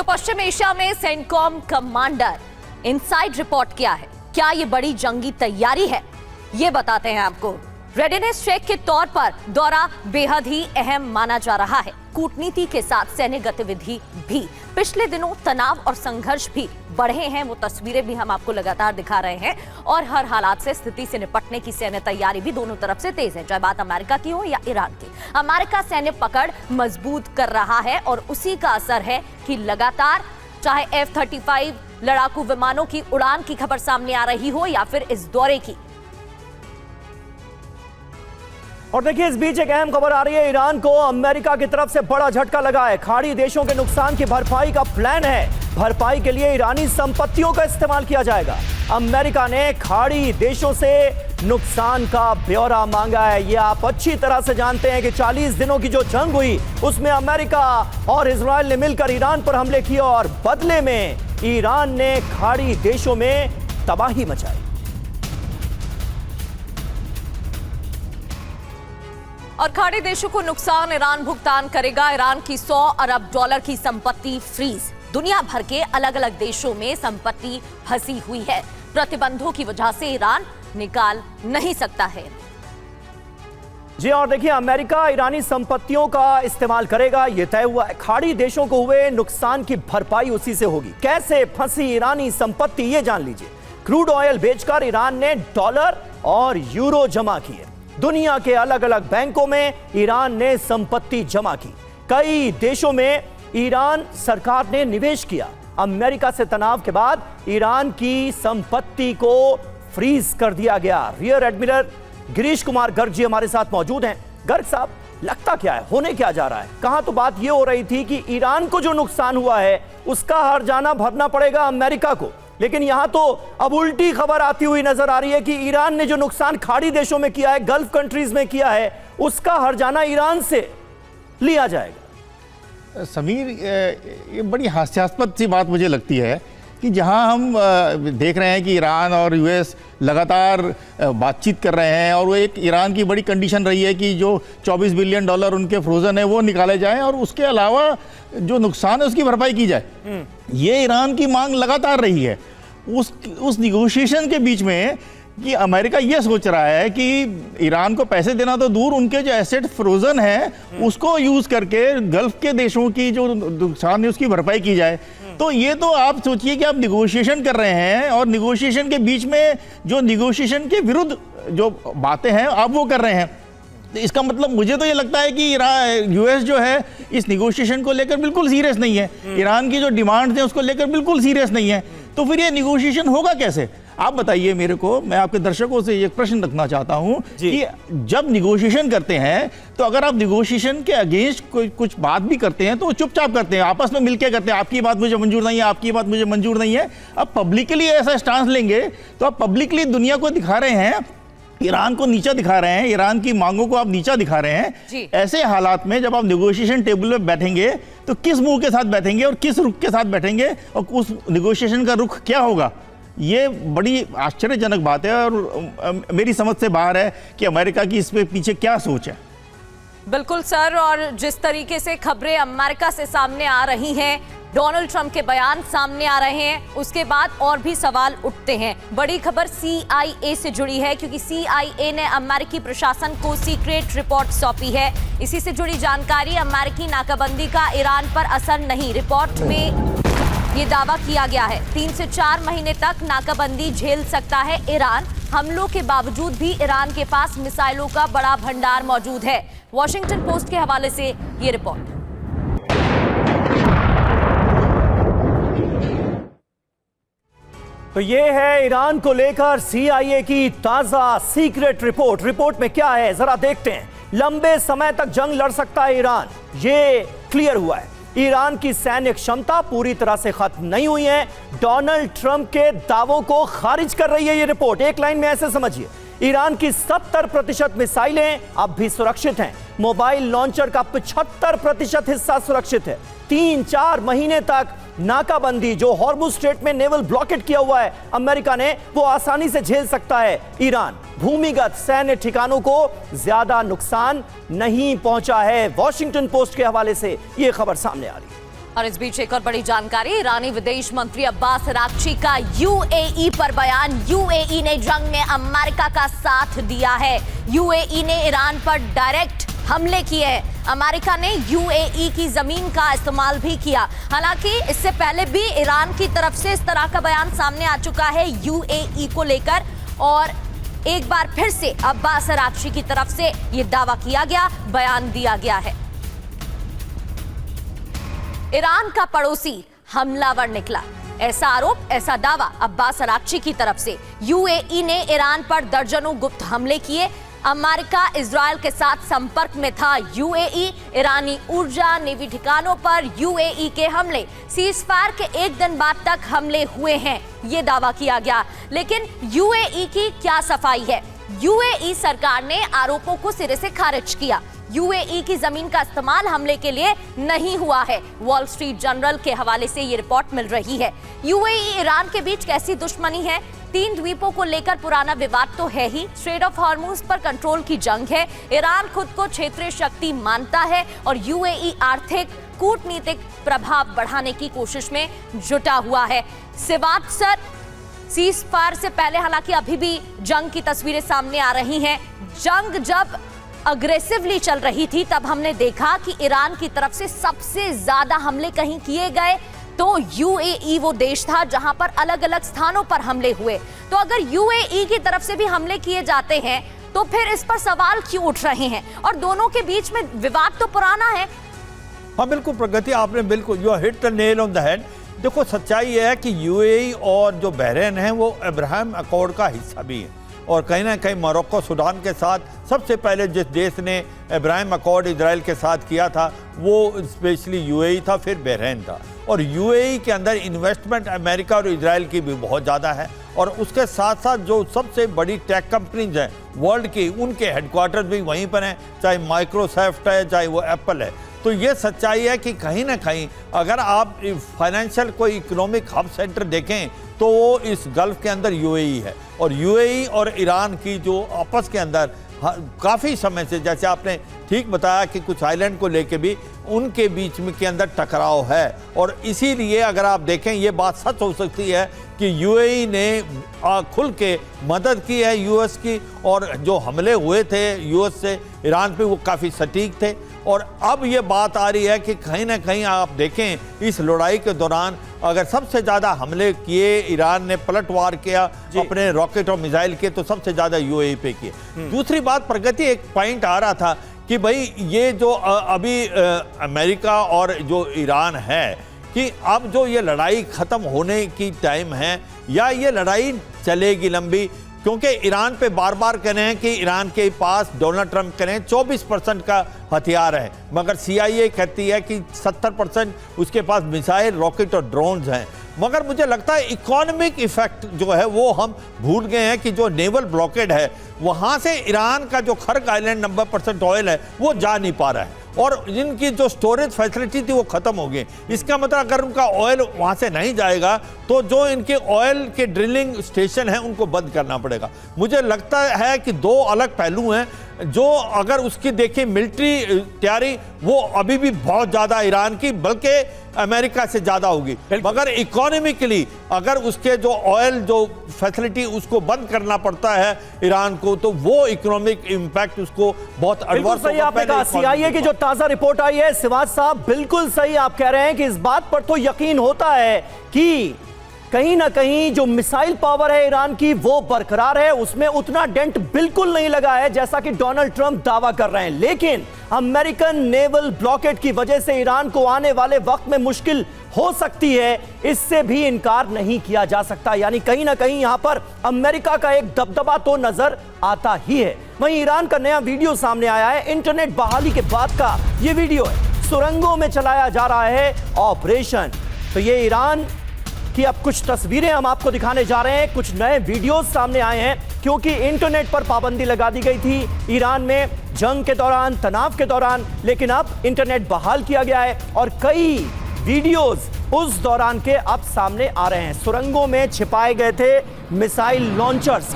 तो पश्चिम एशिया में CENTCOM commander inside report क्या है, क्या ये बड़ी जंगी तैयारी है, ये बताते हैं आपको। रेडीनेस चेक के तौर पर दौरा बेहद ही अहम माना जा रहा है। कूटनीति के साथ सैन्य गतिविधि भी। पिछले दिनों तनाव और संघर्ष भी बढ़े हैं, वो तस्वीरें भी हम आपको लगातार दिखा रहे हैं। और हर हालात से स्थिति से निपटने की सैन्य तैयारी भी दोनों तरफ से तेज है, चाहे बात अमेरिका की हो या ईरान की। अमेरिका सैन्य पकड़ मजबूत कर रहा है और उसी का असर है कि लगातार चाहे F-35 लड़ाकू विमानों की उड़ान की खबर सामने आ रही हो या फिर इस दौरे की। और देखिए, इस बीच एक अहम खबर आ रही है। ईरान को अमेरिका की तरफ से बड़ा झटका लगा है। खाड़ी देशों के नुकसान की भरपाई का प्लान है। भरपाई के लिए ईरानी संपत्तियों का इस्तेमाल किया जाएगा। अमेरिका ने खाड़ी देशों से नुकसान का ब्यौरा मांगा है। ये आप अच्छी तरह से जानते हैं कि 40 दिनों की जो जंग हुई उसमें अमेरिका और इजराइल ने मिलकर ईरान पर हमले किए और बदले में ईरान ने खाड़ी देशों में तबाही मचाई। और खाड़ी देशों को नुकसान ईरान भुगतान करेगा। ईरान की $100 अरब की संपत्ति फ्रीज। दुनिया भर के अलग अलग देशों में संपत्ति फंसी हुई है। प्रतिबंधों की वजह से ईरान निकाल नहीं सकता है। जी, और देखिए, अमेरिका ईरानी संपत्तियों का इस्तेमाल करेगा, यह तय हुआ है। खाड़ी देशों को हुए नुकसान की भरपाई उसी से होगी। कैसे फंसी ईरानी संपत्ति, ये जान लीजिए। क्रूड ऑयल बेचकर ईरान ने डॉलर और यूरो जमा किए। दुनिया के अलग अलग बैंकों में ईरान ने संपत्ति जमा की। कई देशों में ईरान सरकार ने निवेश किया। अमेरिका से तनाव के बाद ईरान की संपत्ति को फ्रीज कर दिया गया। रियर एडमिरल गिरीश कुमार गर्ग जी हमारे साथ मौजूद हैं। गर्ग साहब, लगता क्या है, होने क्या जा रहा है? कहां तो बात यह हो रही थी कि ईरान को जो नुकसान हुआ है उसका हर्जाना भरना पड़ेगा अमेरिका को, लेकिन यहां तो अब उल्टी खबर आती हुई नजर आ रही है कि ईरान ने जो नुकसान खाड़ी देशों में किया है, गल्फ कंट्रीज में किया है, उसका हर्जाना ईरान से लिया जाएगा। समीर, ये बड़ी हास्यास्पद सी बात मुझे लगती है कि जहां हम देख रहे हैं कि ईरान और यूएस लगातार बातचीत कर रहे हैं और वो एक ईरान की बड़ी कंडीशन रही है कि जो $24 बिलियन उनके फ्रोजन है वो निकाले जाएं और उसके अलावा जो नुकसान है उसकी भरपाई की जाए। ये ईरान की मांग लगातार रही है। उस निगोशिएशन के बीच में कि अमेरिका ये सोच रहा है कि ईरान को पैसे देना तो दूर, उनके जो एसेट फ्रोजन है उसको यूज करके गल्फ के देशों की जो नुकसान है उसकी भरपाई की जाए। तो ये तो आप सोचिए कि आप निगोशिएशन कर रहे हैं और निगोशिएशन के बीच में जो निगोशिएशन के विरुद्ध जो बातें हैं आप वो कर रहे हैं। तो इसका मतलब मुझे तो ये लगता है कि यूएस जो है इस निगोशिएशन को लेकर बिल्कुल सीरियस नहीं है। ईरान की जो डिमांड्स हैं उसको लेकर बिल्कुल सीरियस नहीं है। तो फिर ये निगोशिएशन होगा कैसे? आप बताइए मेरे को। मैं आपके दर्शकों से एक प्रश्न रखना चाहता हूं कि जब निगोशिएशन करते हैं तो अगर आप निगोशिएशन के अगेंस्ट कुछ बात भी करते हैं तो वो चुपचाप करते हैं, आपस में मिलकर करते हैं। आपकी बात मुझे मंजूर नहीं है, आपकी बात मुझे मंजूर नहीं है। अब पब्लिकली ऐसा स्टांस लेंगे तो आप पब्लिकली दुनिया को दिखा रहे हैं, ईरान को नीचा दिखा रहे हैं, ईरान की मांगों को आप नीचा दिखा रहे हैं। ऐसे हालात में जब आप नेगोशिएशन टेबल पे बैठेंगे तो किस मुंह के साथ बैठेंगे और किस रुख के साथ बैठेंगे और उस नेगोशिएशन का रुख क्या होगा? ये बड़ी आश्चर्यजनक बात है और मेरी समझ से बाहर है कि अमेरिका की इस पे पीछे क्या सोच है। बिल्कुल सर, और जिस तरीके से खबरें अमेरिका से सामने आ रही हैं, डोनाल्ड ट्रंप के बयान सामने आ रहे हैं, उसके बाद और भी सवाल उठते हैं। बड़ी खबर CIA से जुड़ी है क्योंकि CIA ने अमेरिकी प्रशासन को सीक्रेट रिपोर्ट सौंपी है। इसी से जुड़ी जानकारी, अमेरिकी नाकाबंदी का ईरान पर असर नहीं। रिपोर्ट में ये दावा किया गया है 3 से 4 महीने तक नाकाबंदी झेल सकता है ईरान। हमलों के बावजूद भी ईरान के पास मिसाइलों का बड़ा भंडार मौजूद है। वॉशिंगटन पोस्ट के हवाले से ये रिपोर्ट। तो ये है ईरान को लेकर CIA की ताजा सीक्रेट रिपोर्ट। रिपोर्ट में क्या है जरा देखते हैं। लंबे समय तक जंग लड़ सकता है ईरान, ये क्लियर हुआ है। ईरान की सैन्य क्षमता पूरी तरह से खत्म नहीं हुई है। डोनाल्ड ट्रंप के दावों को खारिज कर रही है ये रिपोर्ट। एक लाइन में ऐसे समझिए, ईरान की 70% मिसाइलें अब भी सुरक्षित हैं। मोबाइल लॉन्चर का 75% हिस्सा सुरक्षित है। 3-4 महीने तक नाकाबंदी जो हॉर्मुज स्ट्रेट में नेवल ब्लॉकेट किया हुआ है अमेरिका ने, वो आसानी से झेल सकता है ईरान। भूमिगत सैन्य ठिकानों को ज्यादा नुकसान नहीं पहुंचा है। वॉशिंगटन पोस्ट के हवाले से यह खबर सामने आ रही है। और इस बीच एक और बड़ी जानकारी, ईरानी विदेश मंत्री अब्बास अराक्ची का यूएई पर बयान। यूएई ने जंग में अमेरिका का साथ दिया है। यूएई ने ईरान पर डायरेक्ट हमले किए हैं। अमेरिका ने यूएई की जमीन का इस्तेमाल भी किया। हालांकि इससे पहले भी ईरान की तरफ से इस तरह का बयान सामने आ चुका है यूएई को लेकर, और एक बार फिर से अब्बास अराक्ची की तरफ से यह दावा किया गया, बयान दिया गया है। ईरान का पड़ोसी हमलावर निकला, ऐसा आरोप, ऐसा दावा अब्बास अराक्ची की तरफ से। यूएई ने ईरान पर दर्जनों गुप्त हमले किए। अमेरिका इजरायल के साथ संपर्क में था यूएई। ईरानी ऊर्जा, नेवी ठिकानों पर यूएई के हमले, सीजफायर के एक दिन बाद तक हमले हुए हैं, ये दावा किया गया। लेकिन यूएई की क्या सफाई है? यूएई सरकार ने आरोपों को सिरे से खारिज किया। यूएई की जमीन का इस्तेमाल हमले के लिए नहीं हुआ है। वॉल स्ट्रीट जर्नल के हवाले से ये रिपोर्ट मिल रही है। यूएई ईरान के बीच कैसी दुश्मनी है? 3 द्वीपों को लेकर पुराना विवाद तो है ही। स्ट्रेट ऑफ हॉर्मुज पर कंट्रोल की जंग है। ईरान खुद को क्षेत्रीय शक्ति मानता है और यूएई आर्थिक, कूटनीतिक प्रभाव बढ़ाने की कोशिश में जुटा हुआ है। सिवात सर, सीजफायर से पहले हालांकि अभी भी जंग की तस्वीरें सामने आ रही हैं। जंग जब अग्रेसिवली चल रही थी तब हमने देखा कि ईरान की तरफ से सबसे ज्यादा हमले कहीं किए गए तो यूएई वो देश था जहां पर अलग अलग स्थानों पर हमले हुए। तो अगर यूएई की तरफ से भी हमले किए जाते हैं तो फिर इस पर सवाल क्यों उठ रहे हैं? और दोनों के बीच में विवाद तो पुराना है। हाँ बिल्कुल प्रगति, आपने बिल्कुल you hit the nail on the head. देखो सच्चाई है कि यूएई और जो बहरीन है वो अब्राहम अकॉर्ड का हिस्सा भी है, और कहीं ना कहीं मोरक्को, सूडान के साथ सबसे पहले जिस देश ने अब्राहम अकॉर्ड इजराइल के साथ किया था वो स्पेशली यूएई था, फिर बहरीन था। और यूएई के अंदर इन्वेस्टमेंट अमेरिका और इजराइल की भी बहुत ज़्यादा है, और उसके साथ साथ जो सबसे बड़ी टेक कंपनीज हैं वर्ल्ड की, उनके हेडक्वार्टर भी वहीं पर हैं, चाहे माइक्रोसॉफ्ट है, चाहे वो एप्पल है। तो ये सच्चाई है कि कहीं ना कहीं अगर आप फाइनेंशियल कोई इकोनॉमिक हब सेंटर देखें तो वो इस गल्फ के अंदर यूएई है। और यूएई और ईरान की जो आपस के अंदर काफ़ी समय से, जैसे आपने ठीक बताया कि कुछ आइलैंड को लेके भी उनके बीच में के अंदर टकराव है, और इसीलिए अगर आप देखें ये बात सच हो सकती है कि यूएई ने खुल के मदद की है यूएस की, और जो हमले हुए थे यूएस से ईरान पे वो काफ़ी सटीक थे। और अब ये बात आ रही है कि कहीं ना कहीं आप देखें इस लड़ाई के दौरान अगर सबसे ज़्यादा हमले किए ईरान ने, पलटवार किया अपने रॉकेट और मिसाइल के, तो सबसे ज़्यादा यूएई पे किए। दूसरी बात प्रगति, एक पॉइंट आ रहा था कि भाई ये जो अभी अमेरिका और जो ईरान है कि अब जो ये लड़ाई ख़त्म होने की टाइम है या ये लड़ाई चलेगी लंबी, क्योंकि ईरान पे बार बार कह रहे हैं कि ईरान के पास डोनाल्ड ट्रंप कह रहे हैं 24% का हथियार है, मगर CIA कहती है कि 70% उसके पास मिसाइल, रॉकेट और ड्रोन्स हैं। मगर मुझे लगता है इकोनॉमिक इफेक्ट जो है वो हम भूल गए हैं कि जो नेवल ब्लॉकेड है वहाँ से ईरान का जो खर्क आइलैंड 90% ऑयल है वो जा नहीं पा रहा है, और इनकी जो स्टोरेज फैसिलिटी थी वो ख़त्म हो गई। इसका मतलब अगर उनका ऑयल वहाँ से नहीं जाएगा तो जो इनके ऑयल के ड्रिलिंग स्टेशन हैं उनको बंद करना पड़ेगा। मुझे लगता है कि 2 अलग पहलू हैं, जो अगर उसकी देखिए मिलिट्री तैयारी वो अभी भी बहुत ज़्यादा ईरान की बल्कि अमेरिका से ज़्यादा होगी, मगर इकोनॉमिकली अगर उसके जो ऑयल जो फैसिलिटी उसको बंद करना पड़ता है ईरान को, तो वो इकोनॉमिक इम्पैक्ट उसको बहुत एडवर्स होगा। CIA की जो ताजा रिपोर्ट आई है, सिवाज साहब बिल्कुल सही आप कह रहे हैं कि इस बात पर तो यकीन होता है कि कहीं ना कहीं जो मिसाइल पावर है ईरान की वो बरकरार है, उसमें उतना डेंट बिल्कुल नहीं लगा है जैसा कि डोनाल्ड ट्रंप दावा कर रहे हैं। लेकिन अमेरिकन नेवल ब्लॉकेड की वजह से ईरान को आने वाले वक्त में मुश्किल हो सकती है, इससे भी इनकार नहीं किया जा सकता। यानी कहीं ना कहीं यहां पर अमेरिका का एक दबदबा तो नजर आता ही है। वहीं ईरान का नया वीडियो सामने आया है, इंटरनेट बहाली के बाद का यह वीडियो है। सुरंगों में चलाया जा रहा है ऑपरेशन। तो ये ईरान की अब कुछ तस्वीरें हम आपको दिखाने जा रहे हैं। कुछ नए वीडियोस सामने आए हैं क्योंकि इंटरनेट पर पाबंदी लगा दी गई थी ईरान में जंग के दौरान, तनाव के दौरान, लेकिन अब इंटरनेट बहाल किया गया है और कई वीडियोस उस दौरान के अब सामने आ रहे हैं। सुरंगों में छिपाए गए थे मिसाइल लॉन्चर्स।